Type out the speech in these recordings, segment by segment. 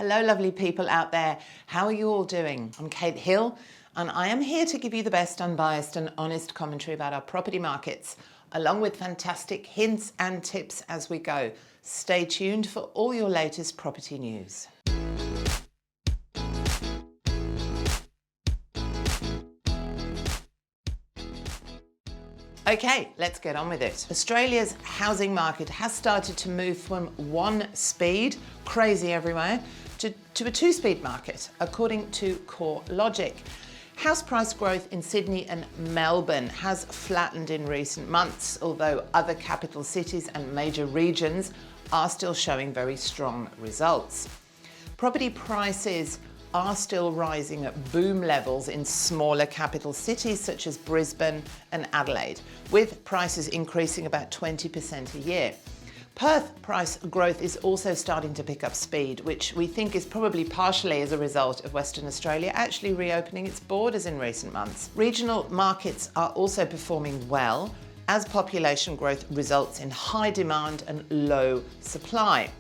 Hello, lovely people out there. How are you all doing? I'm Kate Hill, and I am here to give you the best unbiased and honest commentary about our property markets, along with fantastic hints and tips as we go. Stay tuned for all your latest property news. Okay, let's get on with it. Australia's housing market has started to move from one speed, crazy everywhere, to a two-speed market, according to CoreLogic. House price growth in Sydney and Melbourne has flattened in recent months, although other capital cities and major regions are still showing very strong results. Property prices are still rising at boom levels in smaller capital cities such as Brisbane and Adelaide, with prices increasing about 20% a year. Perth price growth is also starting to pick up speed, which we think is probably partially as a result of Western Australia actually reopening its borders in recent months. Regional markets are also performing well as population growth results in high demand and low supply.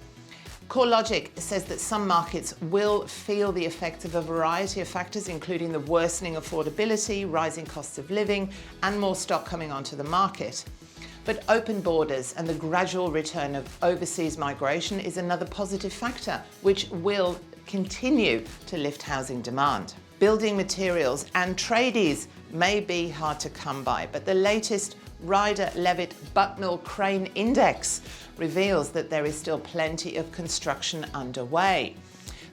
CoreLogic says that some markets will feel the effects of a variety of factors, including the worsening affordability, rising costs of living, and more stock coming onto the market. But open borders and the gradual return of overseas migration is another positive factor, which will continue to lift housing demand. Building materials and tradies may be hard to come by, but the latest Ryder-Levitt-Bucknell Crane Index reveals that there is still plenty of construction underway.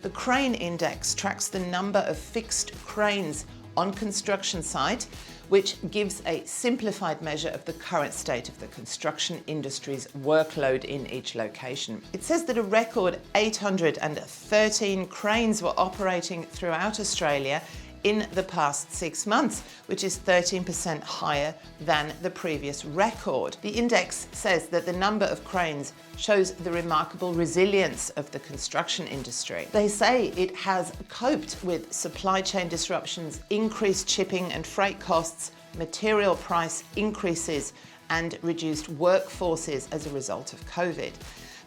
The Crane Index tracks the number of fixed cranes on construction site, which gives a simplified measure of the current state of the construction industry's workload in each location. It says that a record 813 cranes were operating throughout Australia in the past 6 months, which is 13% higher than the previous record. The index says that the number of cranes shows the remarkable resilience of the construction industry. They say it has coped with supply chain disruptions, increased shipping and freight costs, material price increases, and reduced workforces as a result of COVID.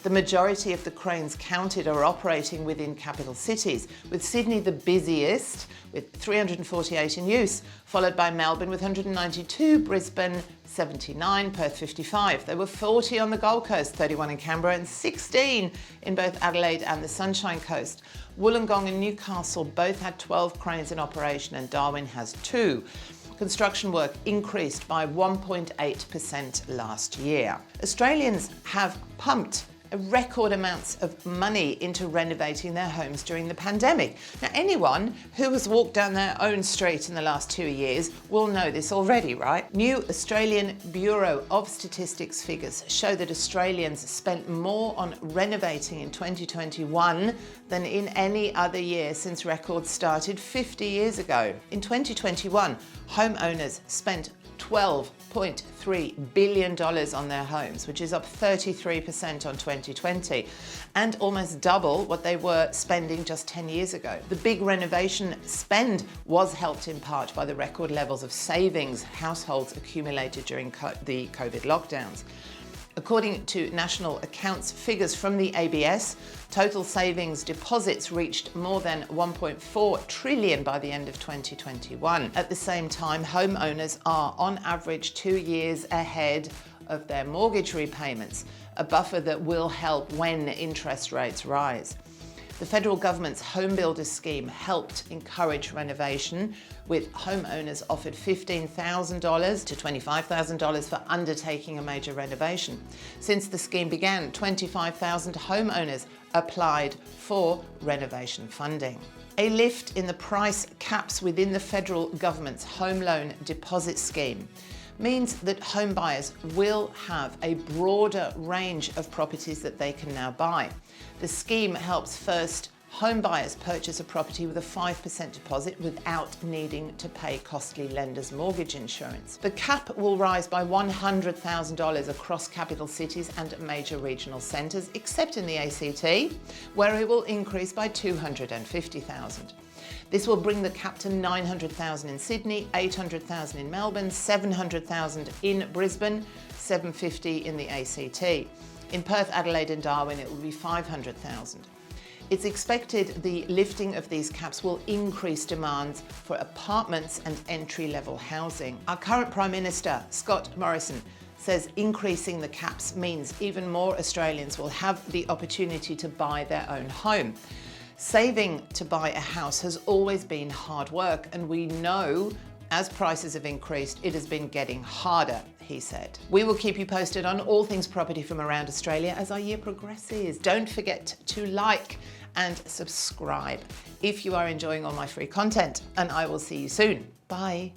The majority of the cranes counted are operating within capital cities, with Sydney the busiest, with 348 in use, followed by Melbourne with 192, Brisbane 79, Perth 55. There were 40 on the Gold Coast, 31 in Canberra, and 16 in both Adelaide and the Sunshine Coast. Wollongong and Newcastle both had 12 cranes in operation, and Darwin has 2. Construction work increased by 1.8% last year. Australians have pumped record amounts of money into renovating their homes during the pandemic. Now, anyone who has walked down their own street in the last 2 years will know this already, right? New Australian Bureau of Statistics figures show that Australians spent more on renovating in 2021 than in any other year since records started 50 years ago. In 2021, homeowners spent $12.3 billion on their homes, which is up 33% on 2020, and almost double what they were spending just 10 years ago. The big renovation spend was helped in part by the record levels of savings households accumulated during the COVID lockdowns. According to National Accounts figures from the ABS, total savings deposits reached more than $1.4 trillion by the end of 2021. At the same time, homeowners are on average 2 years ahead of their mortgage repayments, a buffer that will help when interest rates rise. The federal government's Home Builder scheme helped encourage renovation, with homeowners offered $15,000 to $25,000 for undertaking a major renovation. Since the scheme began, 25,000 homeowners applied for renovation funding. A lift in the price caps within the federal government's home loan deposit scheme means that home buyers will have a broader range of properties that they can now buy. The scheme helps first home buyers purchase a property with a 5% deposit without needing to pay costly lenders' mortgage insurance. The cap will rise by $100,000 across capital cities and major regional centres, except in the ACT, where it will increase by $250,000. This will bring the cap to $900,000 in Sydney, $800,000 in Melbourne, $700,000 in Brisbane, $750,000 in the ACT. In Perth, Adelaide and Darwin, it will be $500,000. It's expected the lifting of these caps will increase demands for apartments and entry-level housing. Our current Prime Minister, Scott Morrison, says increasing the caps means even more Australians will have the opportunity to buy their own home. Saving to buy a house has always been hard work, and we know as prices have increased, it has been getting harder, he said. We will keep you posted on all things property from around Australia as our year progresses. Don't forget to like and subscribe if you are enjoying all my free content, and I will see you soon. Bye.